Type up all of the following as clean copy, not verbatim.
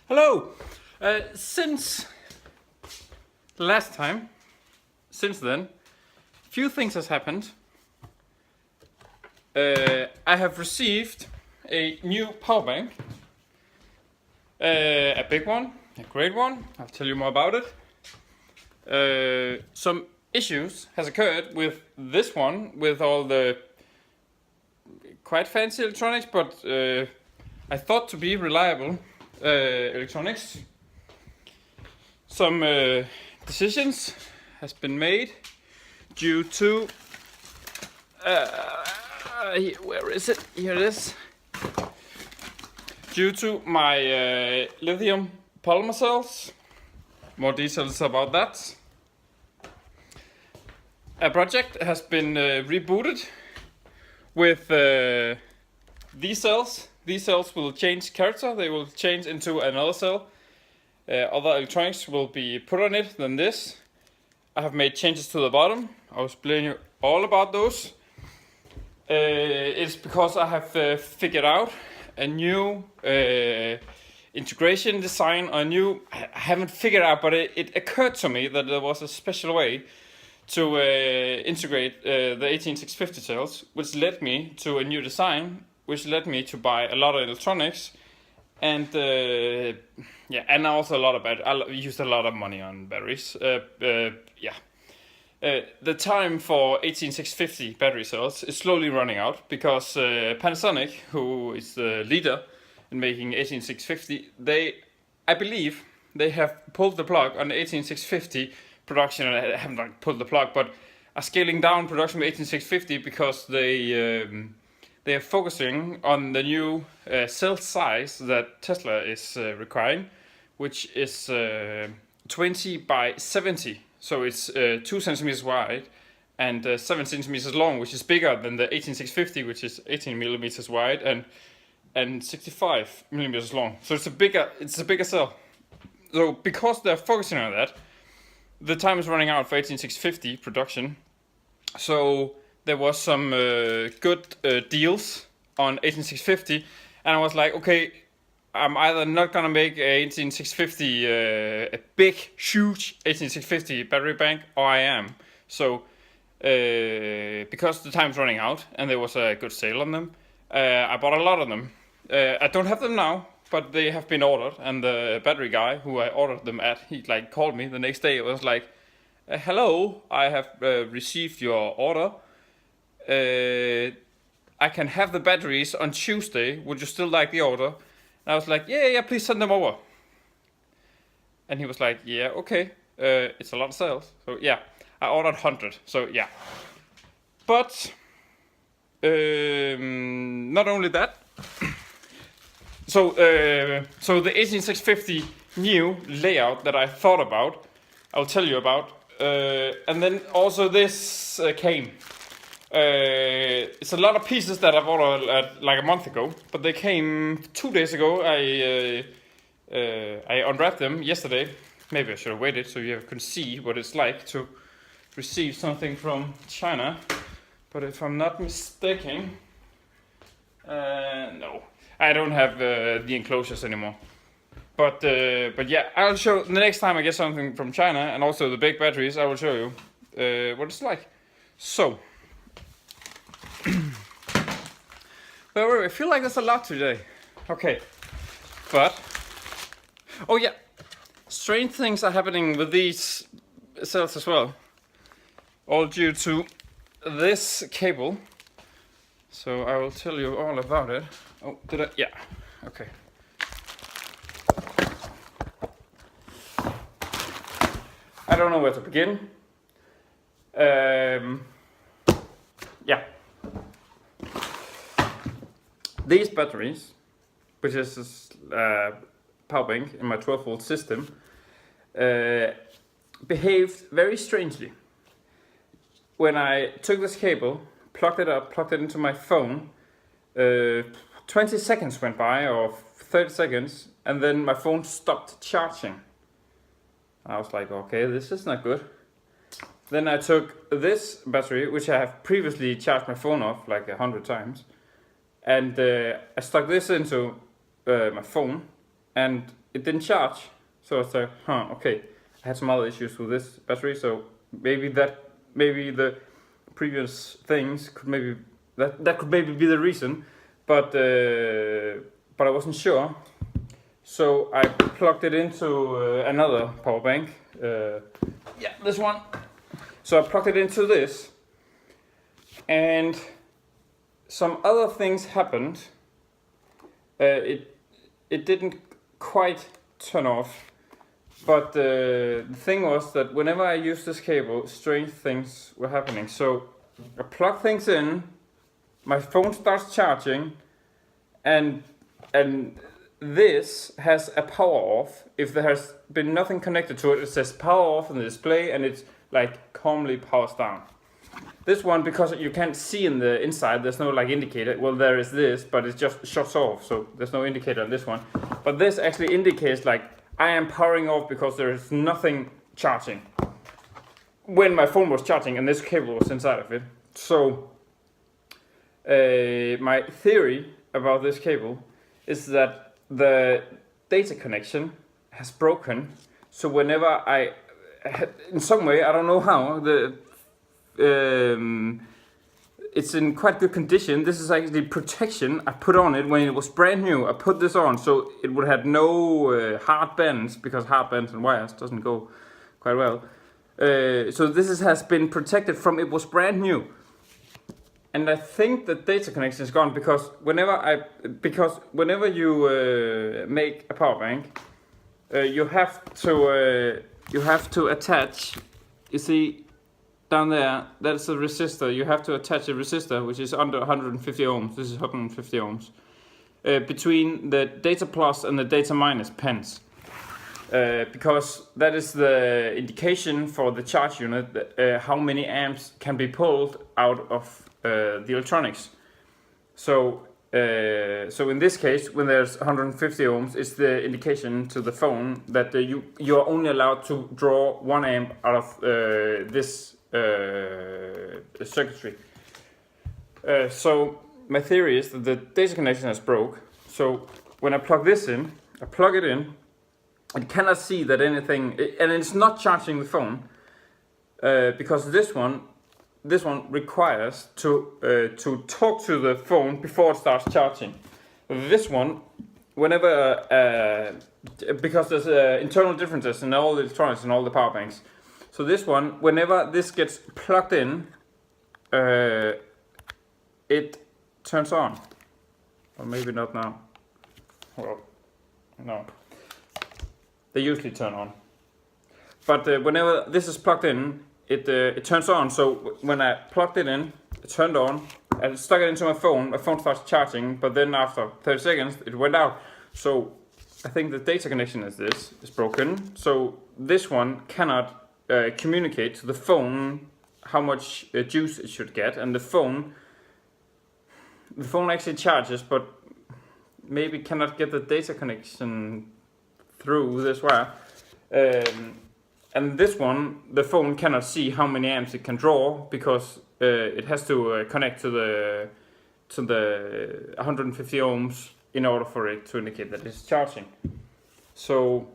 Hello! Since last time, since then, few things has happened. I have received a new power bank. A big one, a great one. I'll tell you more about it. Some issues has occurred with this one, with all the quite fancy electronics, but I thought to be reliable electronics. Some decisions has been made due to where is it? Here it is. Due to my lithium polymer cells. More details about that. A project has been rebooted with these cells. These cells will change character. They will change into another cell. Other electronics will be put on it than this. I have made changes to the bottom. I will explain you all about those. It's because I have figured out a new integration design. I haven't figured out, but it occurred to me that there was a special way to integrate the 18650 cells, which led me to a new design, which led me to buy a lot of electronics, and and also I used a lot of money on batteries. The time for 18650 battery cells is slowly running out because Panasonic, who is the leader in making 18650, I believe they have pulled the plug on the 18650 production. I haven't like pulled the plug, but are scaling down production of 18650 because they are focusing on the new cell size that Tesla is requiring, which is 20 by 70. So it's 2 centimeters wide and 7 centimeters long, which is bigger than the 18650, which is 18 millimeters wide and 65 millimeters long. So it's a bigger cell. So because they're focusing on that, the time is running out for 18650 production. So there was some good deals on 18650, and I was like, okay, I'm either not gonna make a 18650 a big, huge 18650 battery bank, or I am. So because the time's running out and there was a good sale on them, I bought a lot of them. I don't have them now, but they have been ordered, and the battery guy who I ordered them at, he like called me the next day. It was like, hello, I have received your order. I can have the batteries on Tuesday. Would you still like the order? And I was like, yeah, please send them over. And he was like, yeah, okay. It's a lot of cells. So yeah, I ordered 100. So yeah. But not only that. So the 18650 new layout that I thought about, I'll tell you about. And then also this came. It's a lot of pieces that I've ordered like a month ago, but they came 2 days ago. I unwrapped them yesterday. Maybe I should have waited so you can see what it's like to receive something from China. But if I'm not mistaken, no, I don't have the enclosures anymore. But yeah, I'll show the next time I get something from China, and also the big batteries. I will show you what it's like. So. Well, I feel like there's a lot today. Okay, but oh yeah, strange things are happening with these cells as well, all due to this cable. So I will tell you all about it. Oh, did I? Yeah. Okay. I don't know where to begin. Yeah. These batteries, which is a power bank in my 12-volt system, behaved very strangely. When I took this cable, plugged it into my phone, 20 seconds went by, or 30 seconds, and then my phone stopped charging. I was like, okay, this is not good. Then I took this battery, which I have previously charged my phone off like 100 times, and I stuck this into my phone, and it didn't charge. So I was like, okay. I had some other issues with this battery, so maybe the previous things could maybe that could maybe be the reason, but I wasn't sure. So I plugged it into another power bank. Yeah, this one. So I plugged it into this, and some other things happened. It didn't quite turn off, but the thing was that whenever I used this cable, strange things were happening. So I plug things in, my phone starts charging, and this has a power off. If there has been nothing connected to it, it says power off on the display, and it's like calmly powers down. This one, because you can't see in the inside, there's no like indicator. Well, there is this, but it just shuts off, so there's no indicator on this one. But this actually indicates like I am powering off because there is nothing charging when my phone was charging and this cable was inside of it. So my theory about this cable is that the data connection has broken. So whenever I, in some way, I don't know how, it's in quite good condition. This is actually protection I put on it when it was brand new. I put this on so it would have no hard bends, because hard bends and wires doesn't go quite well. So this has been protected from it was brand new. And I think the data connection is gone because whenever you make a power bank, you have to attach. You see. Down there, that's a resistor. You have to attach a resistor which is under 150 ohms. This is 150 ohms. Between the data plus and the data minus pins. Because that is the indication for the charge unit, how many amps can be pulled out of the electronics. So in this case, when there's 150 ohms, it's the indication to the phone that you are only allowed to draw 1 amp out of this circuitry. So my theory is that the data connection has broke. So when I plug this in, I plug it in, it cannot see that anything, and it's not charging the phone because this one requires to talk to the phone before it starts charging. This one, whenever because there's internal differences in all the electronics and all the power banks. So this one, whenever this gets plugged in, it turns on. Or maybe not now. Well, no. They usually turn on. But whenever this is plugged in, it turns on. So when I plugged it in, it turned on. I stuck it into my phone starts charging, but then after 30 seconds, it went out. So I think the data connection is broken. So this one cannot communicate to the phone how much juice it should get, and the phone actually charges, but maybe cannot get the data connection through this wire. And this one, the phone cannot see how many amps it can draw because it has to connect to the 150 ohms in order for it to indicate that it's charging. So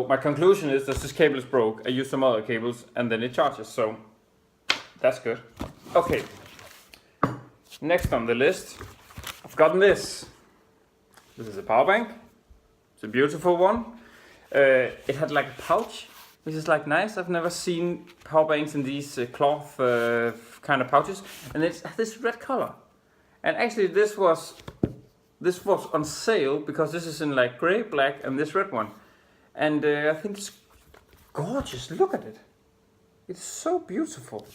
my conclusion is that this cable is broke. I use some other cables and then it charges, so that's good. Okay, next on the list, I've gotten this. This is a power bank. It's a beautiful one. It had like a pouch, which is like nice. I've never seen power banks in these cloth kind of pouches, and it's this red color. And actually, this was on sale because this is in like gray, black, and this red one. And I think it's gorgeous. Look at it. It's so beautiful.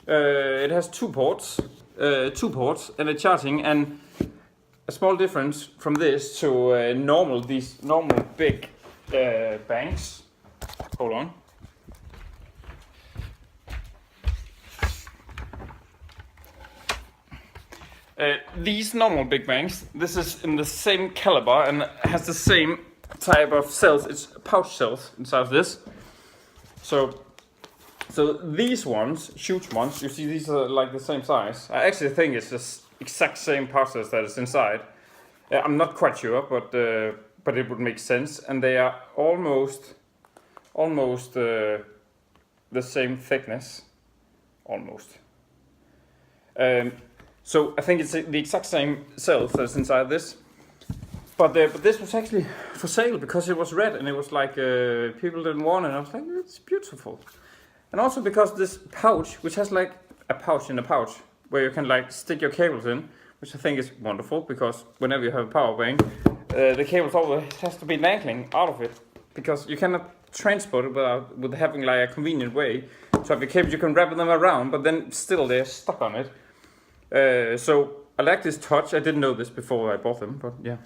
It has two ports and a charging, and a small difference from this to these normal big banks. Hold on. These normal big banks, this is in the same caliber and has the same type of cells. It's pouch cells inside of this. So these ones, huge ones, you see these are like the same size. I actually think it's the exact same pouch cells that is inside. I'm not quite sure, but it would make sense, and they are almost the same thickness, almost. So I think it's the exact same cells that's inside this, but this was actually for sale because it was red and it was like people didn't want it. And I was like, it's beautiful, and also because this pouch, which has like a pouch in a pouch where you can like stick your cables in, which I think is wonderful because whenever you have a power bank, the cables always has to be dangling out of it because you cannot transport it with having like a convenient way. So if your cables, you can wrap them around, but then still they're stuck on it. So I like this touch. I didn't know this before I bought them, but yeah,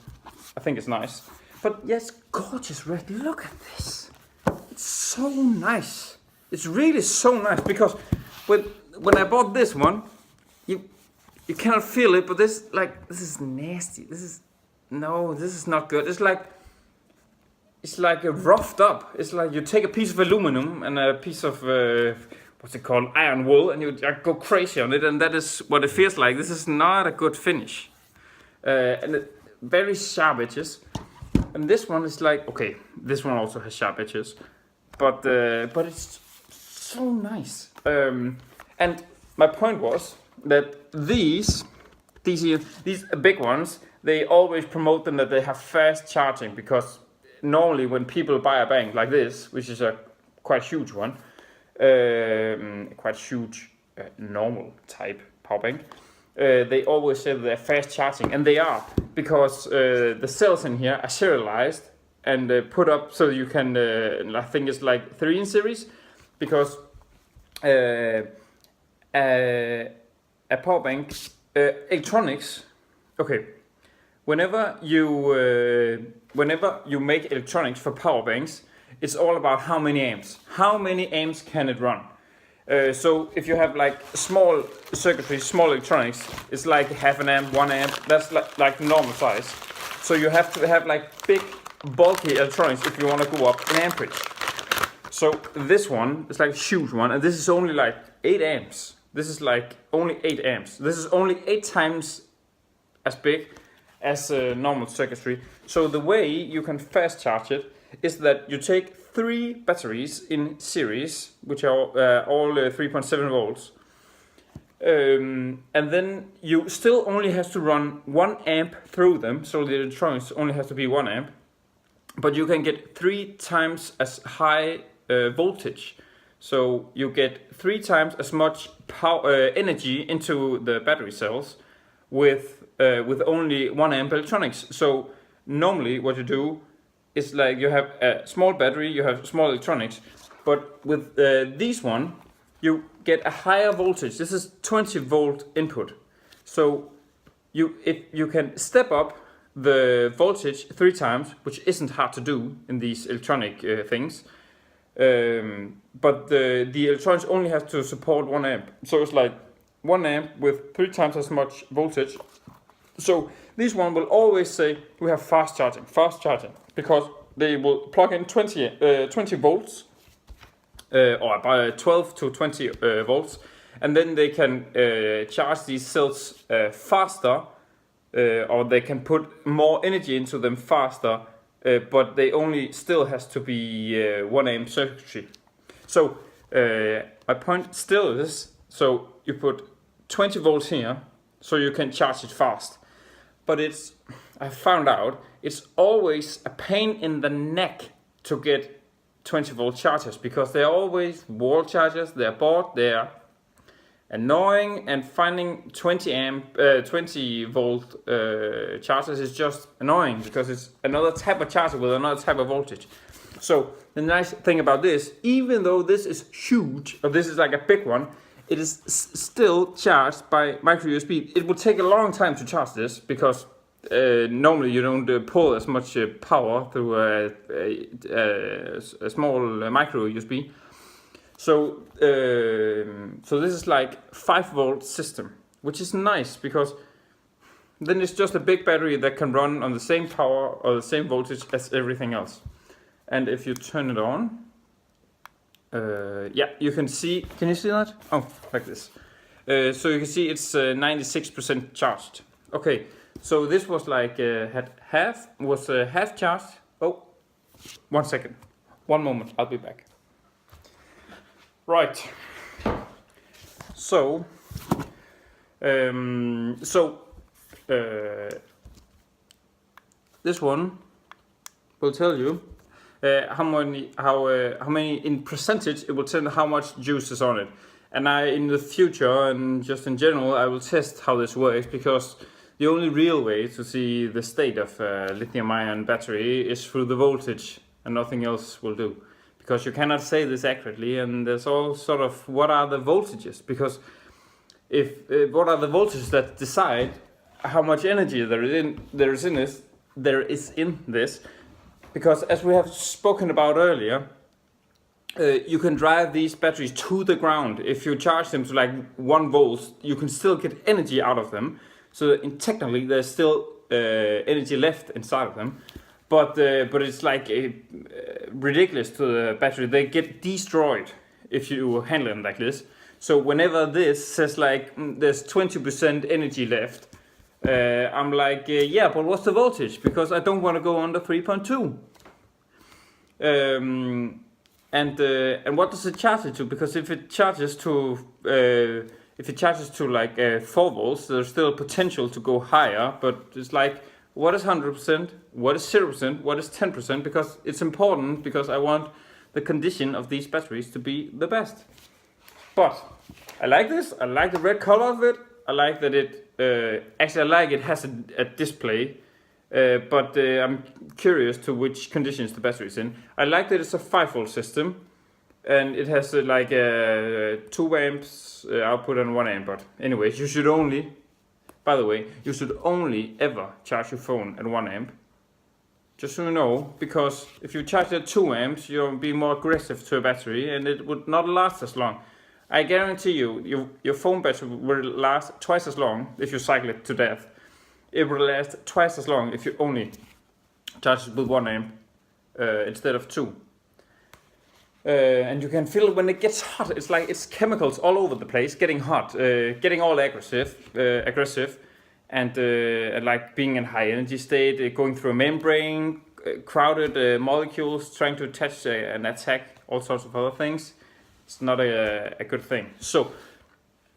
I think it's nice. But yes, gorgeous red. Look at this. It's so nice. It's really so nice because when I bought this one, you cannot feel it, but this is nasty. This is not good. It's like roughed up. It's like you take a piece of aluminum and a piece of what's it called, iron wool, and you go crazy on it, and that is what it feels like. This is not a good finish, and very sharp edges. And this one is like, okay, this one also has sharp edges, but it's so nice. And my point was that these big ones, they always promote them that they have fast charging, because normally when people buy a bank like this, which is a quite huge one, quite huge normal type power bank, they always say that they're fast charging, and they are, because the cells in here are serialized and put up so you can, I think it's like 3 in series, because a power bank, electronics, okay, whenever you make electronics for power banks, it's all about how many amps. How many amps can it run? So if you have like small circuitry, small electronics, it's like half an amp, 1 amp. That's like normal size. So you have to have like big, bulky electronics if you want to go up in amperage. So this one is like a huge one, and this is only like 8 amps. This is like only 8 amps. This is only 8 times as big as normal circuitry. So the way you can fast charge it is that you take 3 batteries in series, which are all 3.7 volts, and then you still only have to run 1 amp through them, so the electronics only has to be 1 amp, but you can get 3 times as high voltage. So you get 3 times as much power, energy into the battery cells with only 1 amp electronics. So normally what you do is like you have a small battery, you have small electronics, but with these one, you get a higher voltage. This is 20 volt input. So if you can step up the voltage 3 times, which isn't hard to do in these electronic things, but the electronics only have to support 1 amp. So it's like 1 amp with 3 times as much voltage. So this one will always say we have fast charging, because they will plug in 20 volts, or by 12 to 20 volts, and then they can charge these cells faster, or they can put more energy into them faster, but they only still has to be 1 amp circuitry. So my point still is, so you put 20 volts here, so you can charge it fast. But I found out, it's always a pain in the neck to get 20 volt chargers, because they're always wall chargers, they're bored, they're annoying, and finding 20 volt chargers is just annoying, because it's another type of charger with another type of voltage. So the nice thing about this, even though this is huge, or this is like a big one, it is still charged by micro USB. It will take a long time to charge this, because normally you don't pull as much power through a small micro USB. So this is like 5 volt system, which is nice, because then it's just a big battery that can run on the same power or the same voltage as everything else. And if you turn it on, yeah, you can see. Can you see that? Oh, like this. So you can see it's 96% charged. Okay, So this was like had half half charged. Oh, 1 second, 1 moment. I'll be back. Right. So this one will tell you how many in percentage. It will tell you how much juice is on it. And in the future and just in general, I will test how this works, because the only real way to see the state of lithium-ion battery is through the voltage, and nothing else will do. Because you cannot say this accurately, and there's all sort of what are the voltages? Because if what are the voltages that decide how much energy there is in this? Because as we have spoken about earlier, you can drive these batteries to the ground. If you charge them to like 1 volt, you can still get energy out of them. So technically, there's still energy left inside of them. But it's like ridiculous to the battery. They get destroyed if you handle them like this. So whenever this says like there's 20% energy left, I'm like, yeah, but what's the voltage? Because I don't want to go under 3.2. And what does it charge it to? Because if it charges to like 4 volts, there's still potential to go higher. But it's like, what is 100%? What is 0%? What is 10%? Because it's important, because I want the condition of these batteries to be the best. But I like this. I like the red color of it. I like that it it has a display. But I'm curious to which conditions the battery is in. I like that it's a 5-volt system, and it has like 2 amps output and 1 amp. But anyways, you should only, by the way, you should only ever charge your phone at 1 amp. Just so you know, because if you charge at 2 amps, you'll be more aggressive to a battery, and it would not last as long. I guarantee you, your phone battery will last twice as long if you cycle it to death. It will last twice as long if you only charge it with 1 amp instead of 2. And you can feel it when it gets hot. It's like it's chemicals all over the place, getting hot, getting all aggressive, and like being in high energy state, going through a membrane, crowded molecules, trying to attach and attack all sorts of other things. It's not a good thing. So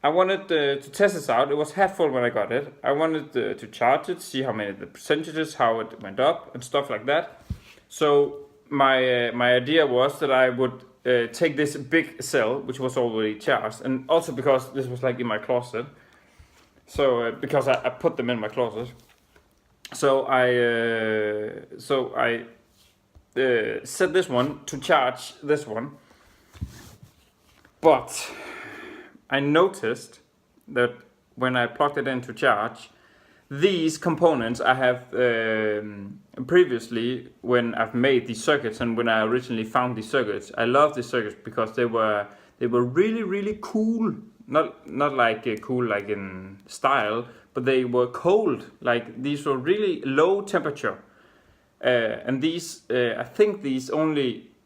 I wanted to test this out. It was half full when I got it. I wanted to charge it, see how many the percentages, how it went up, and stuff like that. So my idea was that I would take this big cell, which was already charged, and also because this was like in my closet. So because I put them in my closet. So I set this one to charge this one. But I noticed that when I plugged it in to charge, these components I have previously, when I've made these circuits and when I originally found these circuits, I love these circuits because they were really, really cool. Not like cool like in style, but they were cold. Like these were really low temperature. And these, I think these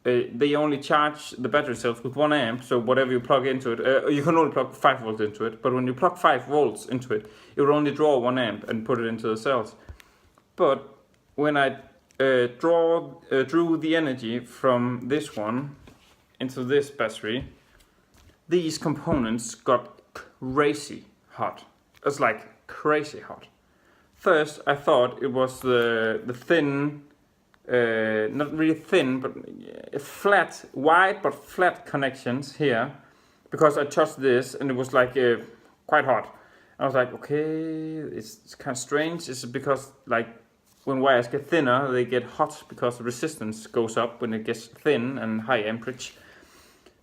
they only charge the battery cells with 1 amp, so whatever you plug into it, you can only plug 5 volts into it, but when you plug 5 volts into it, it will only draw 1 amp and put it into the cells. But when I drew the energy from this one into this battery, these components got crazy hot. It's like crazy hot. First, I thought it was the thin, not really thin, but flat, wide but flat connections here, because I touched this and it was like quite hot. I was like, okay, it's kind of strange. It's because like when wires get thinner, they get hot because the resistance goes up when it gets thin and high amperage.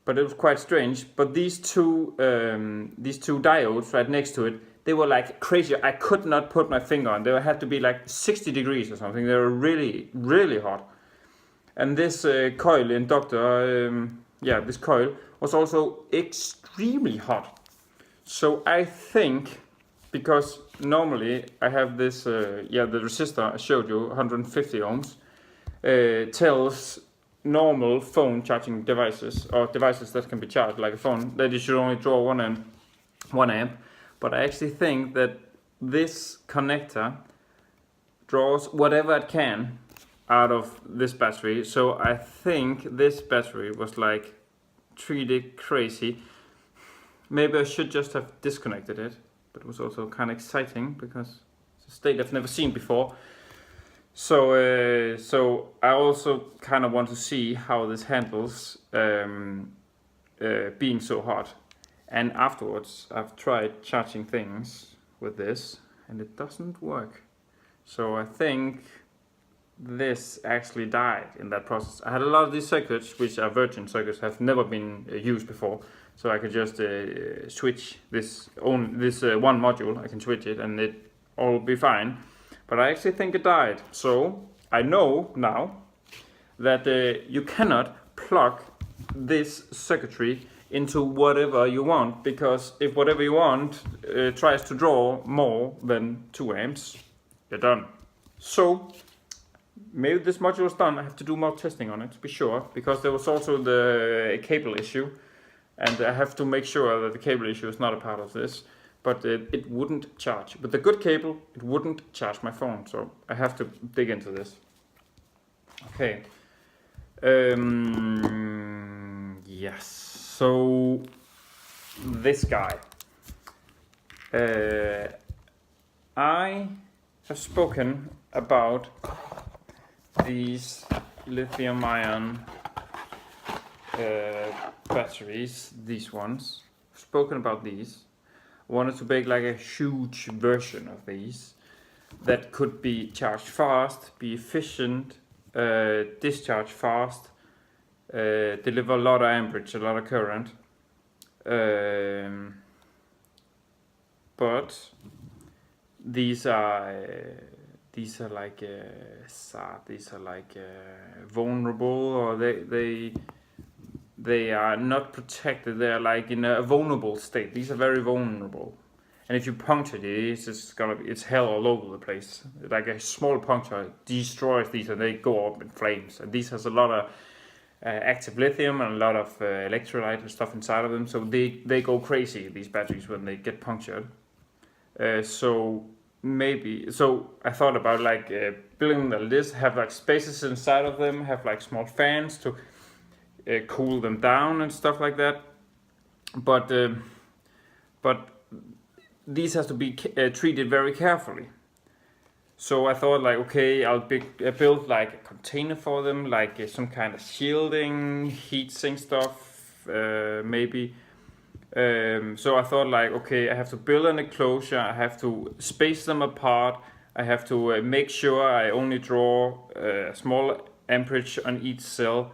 But it was quite strange. But these two diodes right next to it, they were like crazy. I could not put my finger on. They had to be like 60 degrees or something. They were really, really hot. And this coil inductor, this coil was also extremely hot. So I think, because normally I have this, the resistor I showed you, 150 ohms, tells normal phone charging devices, or devices that can be charged like a phone, that you should only draw 1 amp. But I actually think that this connector draws whatever it can out of this battery. So I think this battery was like treated crazy. Maybe I should just have disconnected it, but it was also kind of exciting because it's a state I've never seen before. So I also kind of want to see how this handles being so hot. And afterwards, I've tried charging things with this, and it doesn't work. So I think this actually died in that process. I had a lot of these circuits, which are virgin circuits, have never been used before. So I could just switch this one module. I can switch it, and it all will be fine. But I actually think it died. So I know now that you cannot plug this circuitry into whatever you want, because if whatever you want tries to draw more than 2 amps, you're done. So maybe this module is done. I have to do more testing on it to be sure, because there was also the cable issue, and I have to make sure that the cable issue is not a part of this. But it wouldn't charge. With the good cable, it wouldn't charge my phone. So I have to dig into this. Okay. Yes. So this guy. I have spoken about these lithium-ion batteries. These ones. I've spoken about these. Wanted to make like a huge version of these that could be charged fast, be efficient, discharge fast, deliver a lot of amperage, a lot of current. But these are like vulnerable, or they are not protected. They are like in a vulnerable state. These are very vulnerable, and if you puncture these, it's hell all over the place. Like a small puncture destroys these, and they go up in flames. And these has a lot of active lithium and a lot of electrolyte and stuff inside of them, so they go crazy, these batteries, when they get punctured. So I thought about like building them like this, have like spaces inside of them, have like small fans to cool them down and stuff like that, but these has to be treated very carefully. So I thought like, okay, I'll build like a container for them, like some kind of shielding, heat sink stuff, maybe. So I thought like, okay, I have to build an enclosure, I have to space them apart, I have to make sure I only draw a small amperage on each cell.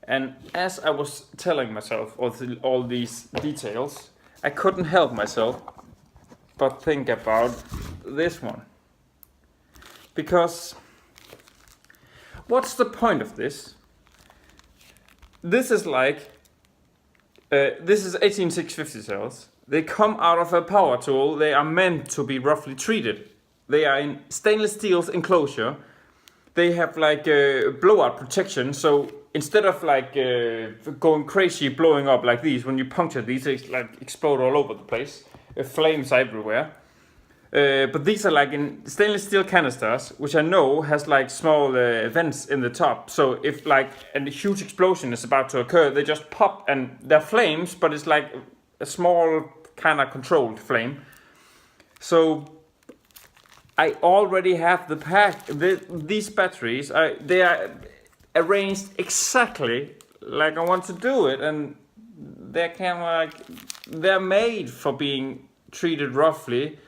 And as I was telling myself all these details, I couldn't help myself but think about this one. Because what's the point of this? This is like, this is 18650 cells. They come out of a power tool. They are meant to be roughly treated. They are in stainless steel enclosure. They have like blowout protection, so instead of like going crazy, blowing up like these, when you puncture these, they like explode all over the place. Flames everywhere. But these are like in stainless steel canisters, which I know has like small vents in the top. So if like a huge explosion is about to occur, they just pop, and they're flames, but it's like a small kind of controlled flame. So I already have the pack. These batteries, they are arranged exactly like I want to do it, and they're made for being treated roughly,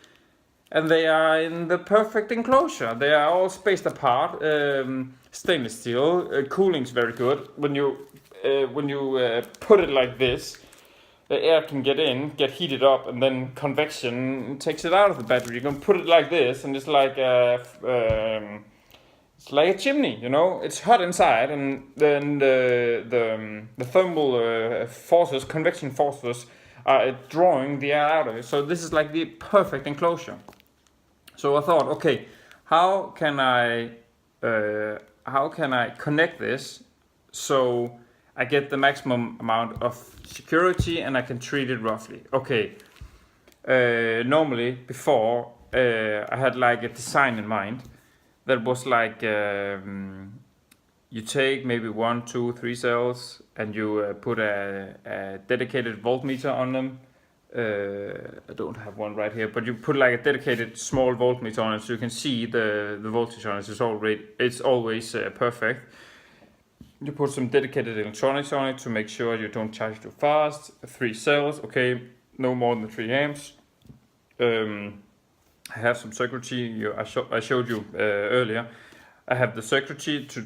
and they are in the perfect enclosure. They are all spaced apart. Stainless steel. Cooling's very good. When you put it like this, the air can get heated up, and then convection takes it out of the battery. You can put it like this, and it's like a chimney, you know. It's hot inside, and then the thermal forces, convection forces, are drawing the air out of it. So this is like the perfect enclosure. So I thought, okay, how can I connect this so I get the maximum amount of security and I can treat it roughly? Okay, normally before I had like a design in mind, that was like you take maybe 1, 2, 3 cells and you put a dedicated voltmeter on them. I don't have one right here, but you put like a dedicated small voltmeter on it, so you can see the voltage on it. It's always perfect. You put some dedicated electronics on it to make sure you don't charge too fast. 3 cells, okay, no more than 3 amps. I have some circuitry. I showed you earlier. I have the circuitry to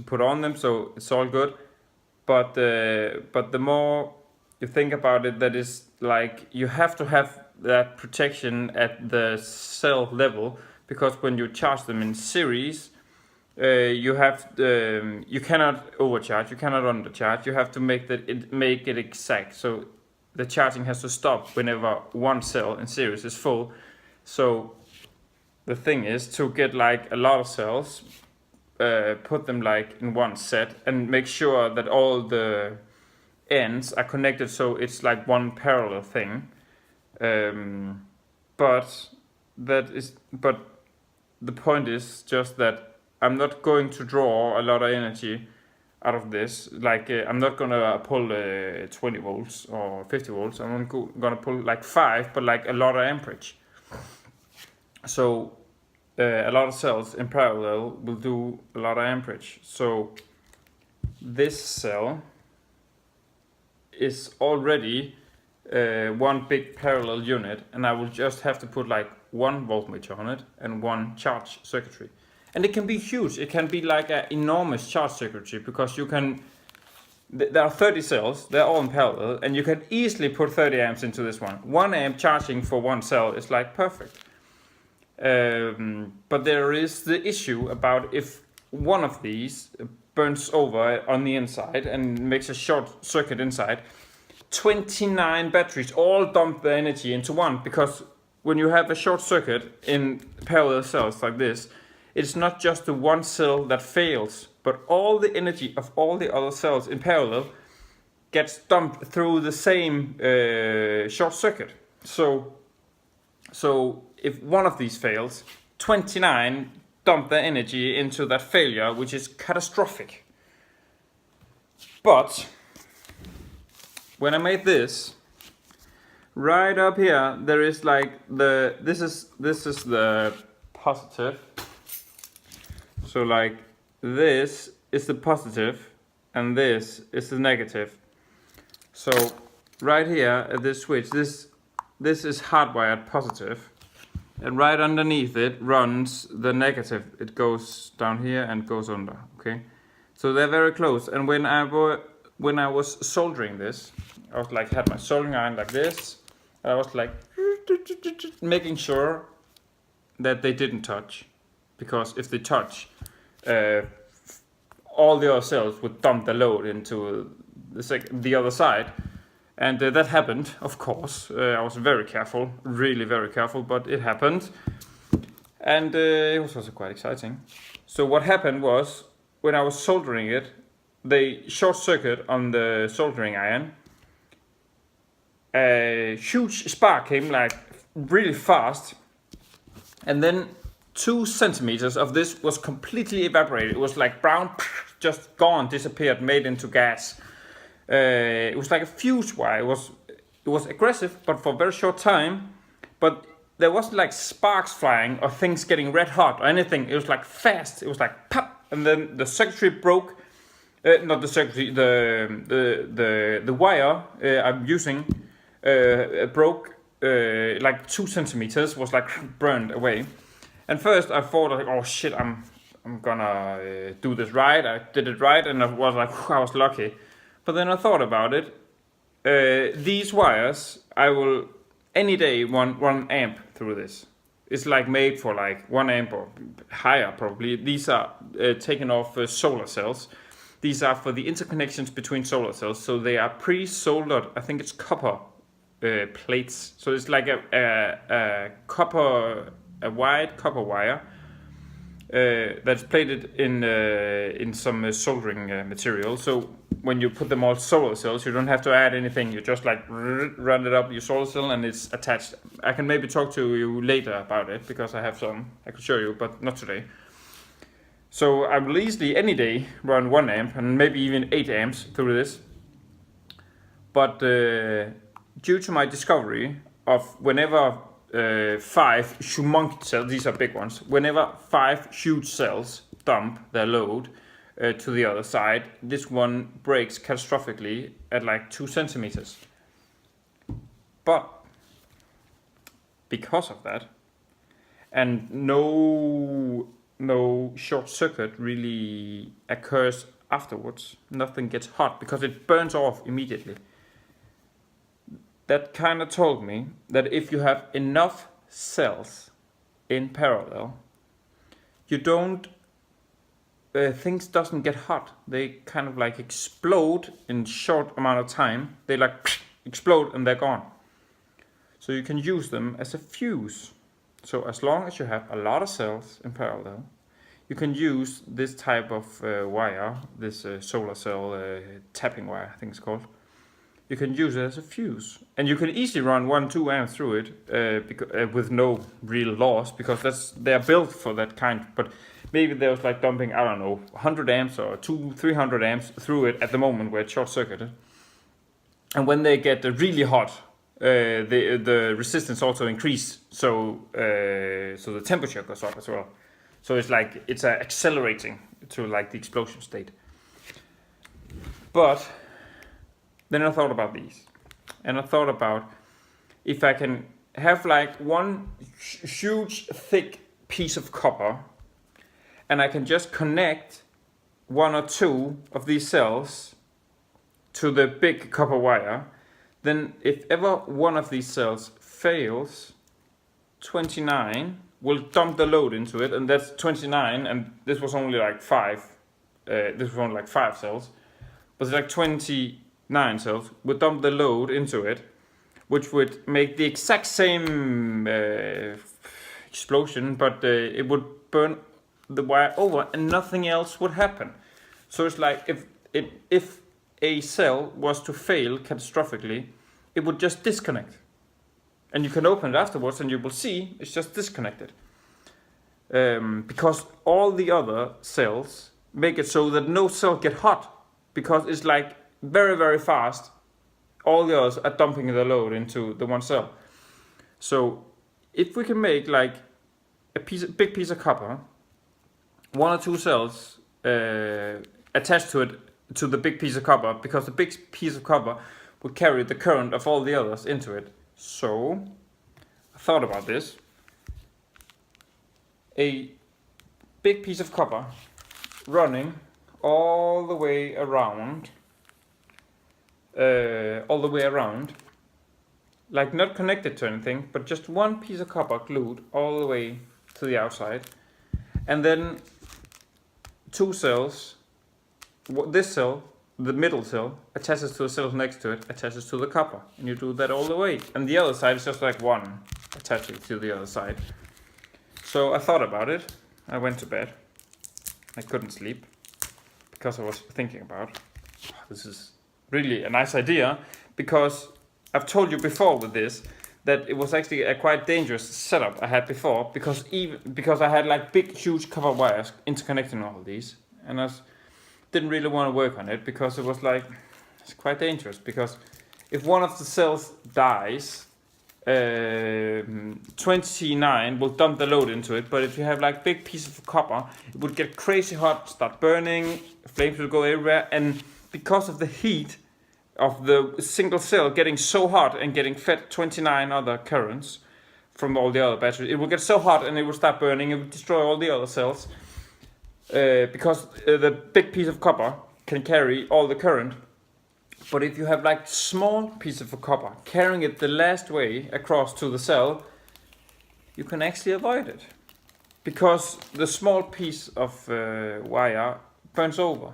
put on them, so it's all good. But the more you think about it, that is like you have to have that protection at the cell level, because when you charge them in series, you cannot overcharge, you cannot undercharge. You have to make it exact. So the charging has to stop whenever one cell in series is full. So the thing is to get like a lot of cells, put them like in one set, and make sure that all the ends are connected, so it's like one parallel thing. But the point is just that I'm not going to draw a lot of energy out of this. Like I'm not gonna pull 20 volts or 50 volts. I'm gonna pull like 5, but like a lot of amperage. So a lot of cells in parallel will do a lot of amperage. So this cell is already one big parallel unit, and I will just have to put like 1 voltmeter on it and 1 charge circuitry. And it can be huge. It can be like an enormous charge circuitry, because there are 30 cells, they're all in parallel, and you can easily put 30 amps into this one. 1 amp charging for 1 cell is like perfect. But there is the issue about if one of these burns over on the inside and makes a short circuit inside, 29 batteries all dump the energy into one, because when you have a short circuit in parallel cells like this, it's not just the one cell that fails, but all the energy of all the other cells in parallel gets dumped through the same short circuit. So if one of these fails, 29 dump their energy into that failure, which is catastrophic. But when I made this, right up here there is like this is the positive. So like this is the positive and this is the negative. So right here at this switch, this is hardwired positive, and right underneath it runs the negative. It goes down here and goes under. Okay, so they're very close. And when I was soldering this, I was like had my soldering iron like this. I was like making sure that they didn't touch, because if they touch, all the other cells would dump the load into the other side. And that happened, of course. I was very careful, really very careful, but it happened. And it was also quite exciting. So what happened was, when I was soldering it, they short circuit on the soldering iron. A huge spark came like really fast, and then 2 centimeters of this was completely evaporated. It was like brown, just gone, disappeared, made into gas. It was like a fuse wire. It was aggressive, but for a very short time. But there wasn't like sparks flying or things getting red hot or anything. It was like fast. It was like pop, and then the circuitry broke. Not the circuitry, the wire I'm using broke. Like 2 centimeters was like burned away. And first I thought like, oh shit, I'm gonna do this right. I did it right, and I was like, I was lucky. But then I thought about it. These wires, I will any day run 1 amp through this. It's like made for like 1 amp or higher probably. These are taken off solar cells. These are for the interconnections between solar cells. So they are pre-soldered. I think it's copper plates. So it's like a white copper wire that's plated in some soldering material. So when you put them all solar cells, you don't have to add anything. You just like run it up your solar cell and it's attached. I can maybe talk to you later about it because I have some. I could show you, but not today. So I will easily any day run 1 amp and maybe even 8 amps through this. But due to my discovery of whenever 5 humongous cells, these are big ones, whenever 5 huge cells dump their load to the other side, this one breaks catastrophically at like 2 centimeters. But because of that, and no short circuit really occurs afterwards, nothing gets hot because it burns off immediately. That kind of told me that if you have enough cells in parallel, you don't, things doesn't get hot. They kind of like explode in short amount of time. They like explode and they're gone. So you can use them as a fuse. So as long as you have a lot of cells in parallel, you can use this type of wire, this solar cell tapping wire, I think it's called. You can use it as a fuse, and you can easily run 1-2 amps through it with no real loss because they're built for that kind. But maybe there's like dumping, I don't know, 100 amps or 200-300 amps through it at the moment where it's short circuited. And when they get really hot, the resistance also increase, so the temperature goes up as well. So it's like it's accelerating to like the explosion state. But then I thought about these, and I thought about if I can have like one huge thick piece of copper, and I can just connect 1 or 2 of these cells to the big copper wire, then if ever one of these cells fails, 29 will dump the load into it, and that's 29, and this was only like 5. This was only like 5 cells, but it's like 29 cells would dump the load into it, which would make the exact same explosion, but it would burn the wire over and nothing else would happen. So it's like if a cell was to fail catastrophically, it would just disconnect. And you can open it afterwards and you will see it's just disconnected. Because all the other cells make it so that no cell get hot, because it's like very, very fast. All the others are dumping the load into the one cell. So if we can make like a big piece of copper, 1 or 2 cells attached to it, to the big piece of copper, because the big piece of copper would carry the current of all the others into it. So I thought about this. A big piece of copper running all the way around, like not connected to anything, but just one piece of copper glued all the way to the outside, and then 2 cells. This cell, the middle cell, attaches to the cells next to it, attaches to the copper, and you do that all the way. And the other side is just like one attaching to the other side. So I thought about it. I went to bed. I couldn't sleep because I was thinking about, this is really a nice idea, because I've told you before with this that it was actually a quite dangerous setup I had before, because I had like big huge copper wires interconnecting all of these, and I didn't really want to work on it because it was like, it's quite dangerous, because if one of the cells dies, 29 will dump the load into it, but if you have like big pieces of copper, it would get crazy hot, start burning, flames will go everywhere, and because of the heat of the single cell getting so hot and getting fed 29 other currents from all the other batteries, it will get so hot and it will start burning, it will destroy all the other cells, because the big piece of copper can carry all the current. But if you have like small piece of copper carrying it the last way across to the cell, you can actually avoid it, because the small piece of wire burns over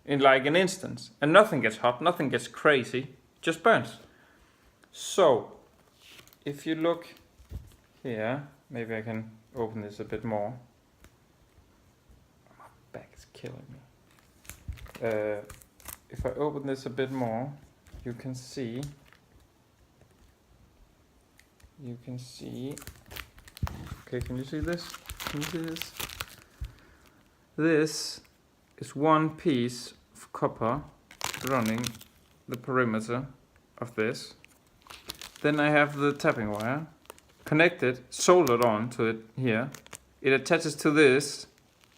in like an instant, and nothing gets hot, nothing gets crazy, just burns. So if you look here, maybe I can open this a bit more. back is killing me. If I open this a bit more, you can see. Okay, can you see this? Can you see this? This is one piece of copper running the perimeter of this. Then I have the tapping wire connected, soldered on to it here. It attaches to this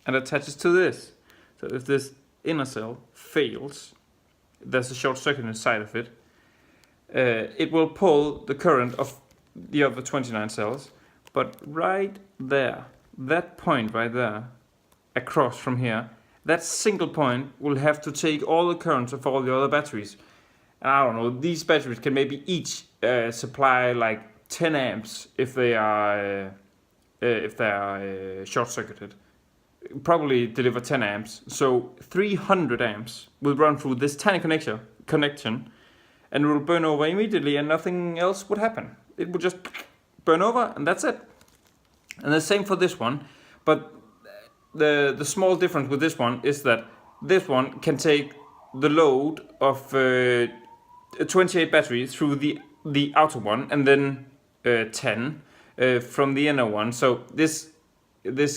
and attaches to this. So if this inner cell fails, there's a short circuit inside of it. It will pull the current of the other 29 cells, but right there, that point right there, across from here, that single point will have to take all the currents of all the other batteries. And I don't know, these batteries can maybe each supply like 10 amps if they are short-circuited. Probably deliver 10 amps. So 300 amps will run through this tiny connection, and it will burn over immediately, and nothing else would happen. It would just burn over, and that's it. And the same for this one, but the small difference with this one is that this one can take the load of 28 batteries through the outer one, and then 10 from the inner one. So this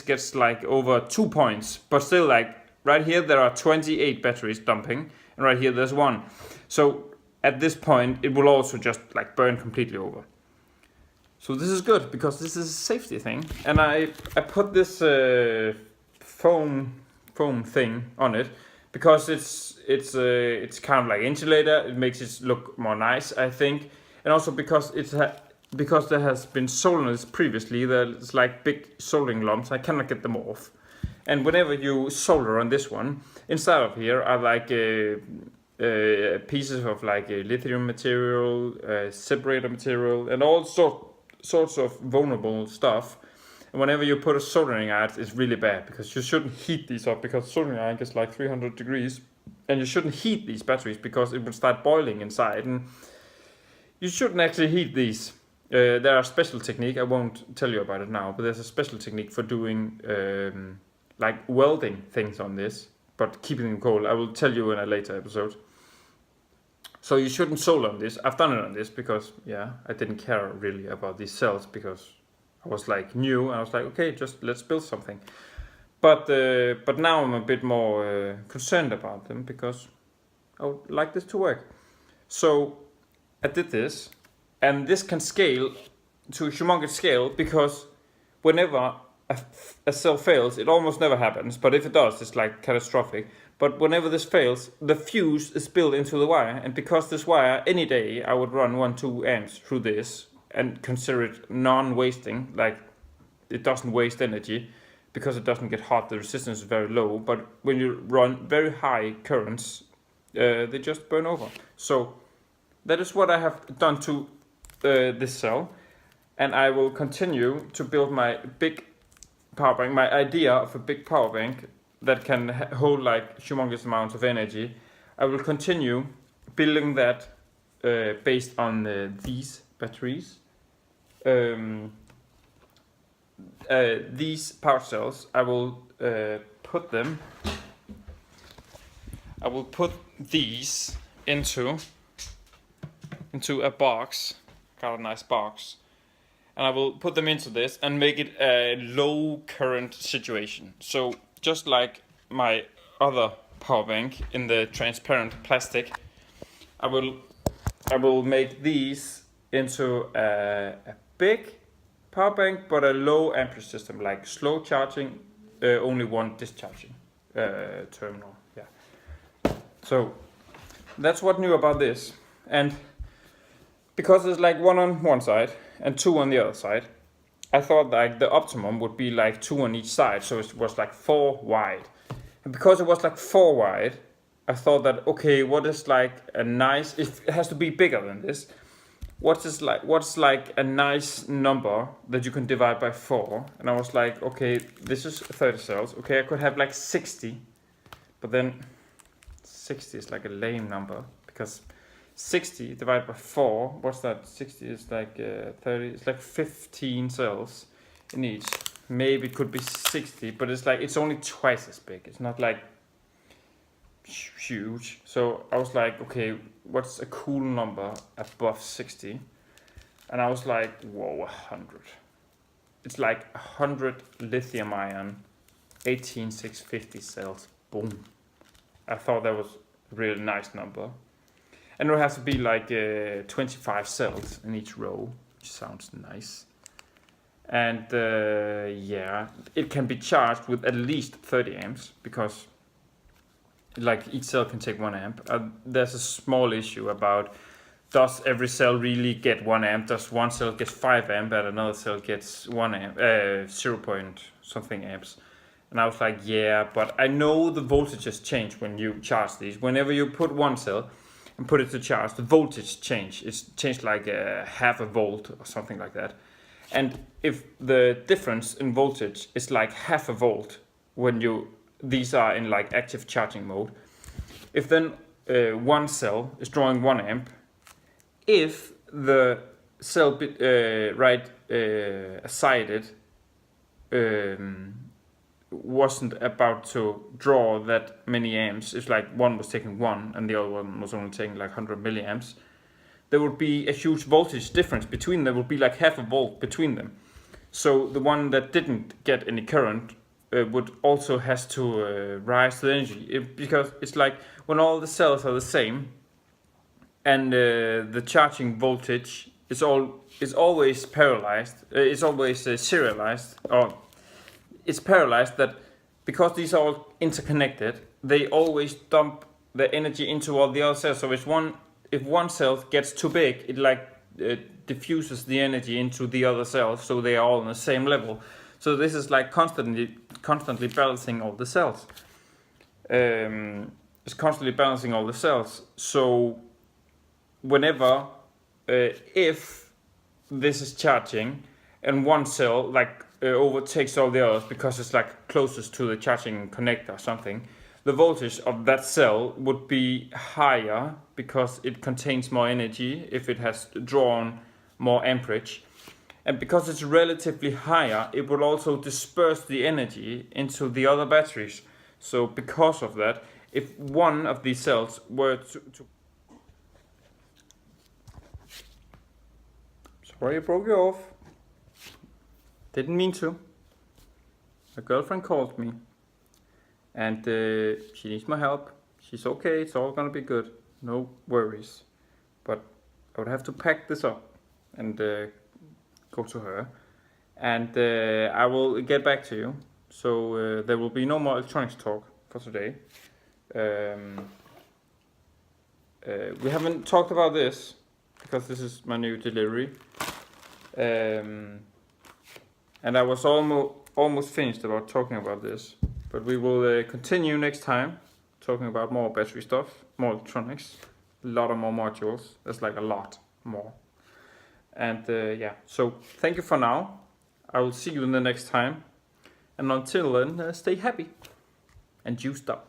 gets like over 2 points, but still, like right here there are 28 batteries dumping, and right here there's one. So at this point it will also just like burn completely over. So this is good because this is a safety thing, and I put this foam thing on it because it's kind of like insulator. It makes it look more nice, I think, and also because because there has been soldering previously, there's like big soldering lumps. I cannot get them off, and whenever you solder on this one, inside of here are like pieces of like lithium material, separator material, and all sorts of vulnerable stuff. And whenever you put a soldering iron, it's really bad because you shouldn't heat these up, because soldering iron gets like 300 degrees, and you shouldn't heat these batteries because it will start boiling inside, and you shouldn't actually heat these. There are a special technique, I won't tell you about it now, but there's a special technique for doing like welding things on this, but keeping them cold. I will tell you in a later episode. So you shouldn't solder on this. I've done it on this because, yeah, I didn't care really about these cells because I was like new, and I was like, okay, just let's build something. But now I'm a bit more concerned about them because I would like this to work. So I did this, and this can scale to a humongous scale because whenever a cell fails, it almost never happens, but if it does, it's like catastrophic. But whenever this fails, the fuse is built into the wire, and because this wire, any day I would run 1-2 amps through this and consider it non-wasting, like it doesn't waste energy because it doesn't get hot, the resistance is very low, but when you run very high currents, they just burn over. So that is what I have done to this cell, and I will continue to build my big power bank, my idea of a big power bank that can hold like humongous amounts of energy. I will continue building that based on these batteries. These power cells, I will put these into a box. Got a nice box, and I will put them into this and make it a low current situation. So just like my other power bank in the transparent plastic, I will make these into a big power bank, but a low amperage system, like slow charging, only one discharging terminal. Yeah. So that's what new about this, and because there's like one on one side and two on the other side, I thought like the optimum would be like 2 on each side, so it was like 4 wide. And because it was like 4 wide, I thought that, okay, what is like a nice, it has to be bigger than this. What's like a nice number that you can divide by 4? And I was like, okay, this is 30 cells. Okay, I could have like 60, but then 60 is like a lame number because 60 divided by 4, what's that? 60 is like 30, it's like 15 cells in each. maybe it could be 60, but it's like, it's only twice as big. It's not like huge. So I was like, okay, what's a cool number above 60? And I was like, whoa, 100. It's like 100 lithium ion 18650 cells. Boom. I thought that was a really nice number. And it would have to be like 25 cells in each row, which sounds nice. And yeah, it can be charged with at least 30 amps because like each cell can take 1 amp. There's a small issue about, does every cell really get 1 amp? Does one cell get 5 amp and another cell gets 1 amp, 0 point something amps? And I was like, yeah, but I know the voltages change when you charge these. Whenever you put one cell and put it to charge, the voltage change. It's changed like half a volt or something like that. And if the difference in voltage is like half a volt when these are in like active charging mode, if then one cell is drawing 1 amp, if the cell right aside it wasn't about to draw that many amps, it's like one was taking 1 and the other one was only taking like 100 milliamps, there would be a huge voltage difference between them. Would be like half a volt between them. So the one that didn't get any current would also has to rise the energy, because it's like when all the cells are the same and the charging voltage is always parallelized. It's always serialized, or it's parallelized, that because these are all interconnected, they always dump the energy into all the other cells. So if one cell gets too big, it like diffuses the energy into the other cells, so they are all on the same level. So this is like constantly balancing all the cells. It's constantly balancing all the cells. So whenever if this is charging and one cell like overtakes all the others because it's like closest to the charging connector or something, the voltage of that cell would be higher because it contains more energy if it has drawn more amperage. And because it's relatively higher, it will also disperse the energy into the other batteries. So because of that, if one of these cells were to Sorry, I broke you off. Didn't mean to. My girlfriend called me. And she needs my help. She's okay, it's all gonna be good. No worries. But I would have to pack this up and go to her. And I will get back to you. So there will be no more electronics talk for today. We haven't talked about this because this is my new delivery. And I was almost finished about talking about this. But we will continue next time talking about more battery stuff, more electronics, a lot of more modules. There's like a lot more. And yeah, so thank you for now. I will see you in the next time. And until then, stay happy and juiced up.